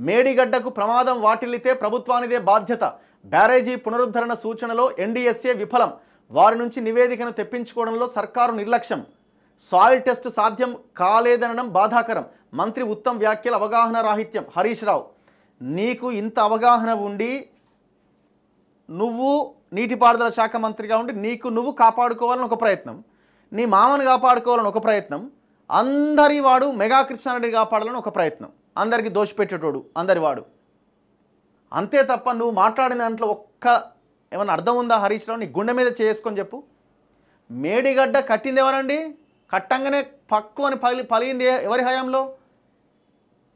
మేడిగడ్డకు ప్రమాదం వాటిల్లితే ప్రభుత్వానిదే బాధ్యత. బ్యారేజీ పునరుద్ధరణ సూచనలో ఎన్డీఎస్ఏ విఫలం. వారి నుంచి నివేదికను తెప్పించుకోవడంలో సర్కారు నిర్లక్ష్యం. సాయిల్ టెస్ట్ సాధ్యం కాలేదనడం బాధాకరం. మంత్రి ఉత్తమ్ వ్యాఖ్యల అవగాహన రాహిత్యం. హరీష్ రావు, నీకు ఇంత అవగాహన ఉండి నువ్వు నీటిపారుదల శాఖ మంత్రిగా ఉండి నువ్వు కాపాడుకోవాలని ఒక ప్రయత్నం, నీ మామను కాపాడుకోవాలని ఒక ప్రయత్నం, అందరి వాడు మెగా కృష్ణారెడ్డి కాపాడాలని ఒక ప్రయత్నం, అందరికీ దోషపెట్టేటోడు అందరివాడు. అంతే తప్ప నువ్వు మాట్లాడిన దాంట్లో ఏమన్నా అర్థం ఉందా హరీష్ రావు? నీ గుండె మీద చేసుకొని చెప్పు. మేడిగడ్డ కట్టింది ఎవరండి? కట్టంగానే పక్కు అని పలిగింది ఎవరి హయాంలో?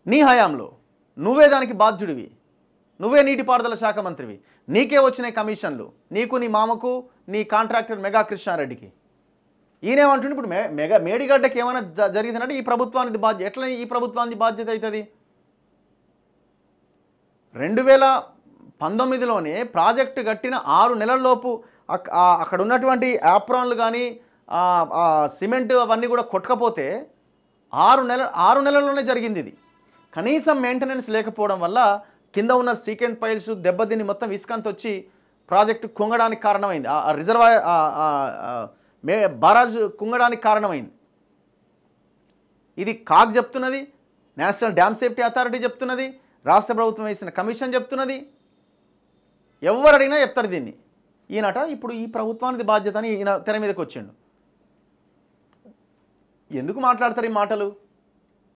నీ హయాంలో. నువ్వే దానికి బాధ్యుడివి. నువ్వే నీటిపారుదల శాఖ మంత్రివి. నీకే వచ్చినాయి కమిషన్లు, నీకు, నీ మామకు, నీ కాంట్రాక్టర్ మెగా కృష్ణారెడ్డికి. ఈయనేమంటుండే ఇప్పుడు మేడిగడ్డకి ఏమైనా జరిగిందంటే ఈ ప్రభుత్వానికి బాధ్యత. ఎట్లా ఈ ప్రభుత్వానికి బాధ్యత అవుతుంది? 2019లోనే ప్రాజెక్టు కట్టిన 6 నెలల్లోపు అక్కడ ఉన్నటువంటి యాప్రాన్లు కానీ సిమెంట్ అవన్నీ కూడా కొట్టకపోతే 6 నెలల్లోనే జరిగింది ఇది. కనీసం మెయింటెనెన్స్ లేకపోవడం వల్ల కింద ఉన్న సీకెంట్ పైల్స్ దెబ్బతిని మొత్తం ఇసుకంత వచ్చి ప్రాజెక్టు కుంగడానికి కారణమైంది. ఆ రిజర్వాయర్ బారాజ్ కుంగడానికి కారణమైంది. ఇది కాగ్ చెప్తున్నది, నేషనల్ డ్యామ్ సేఫ్టీ అథారిటీ చెప్తున్నది, రాష్ట్ర ప్రభుత్వం వేసిన కమిషన్ చెప్తున్నది. ఎవరు అడిగినా చెప్తారు దీన్ని. ఈయనట ఇప్పుడు ఈ ప్రభుత్వానికి బాధ్యత అని ఈయన తెర మీదకి వచ్చిండు. ఎందుకు మాట్లాడతారు ఈ మాటలు?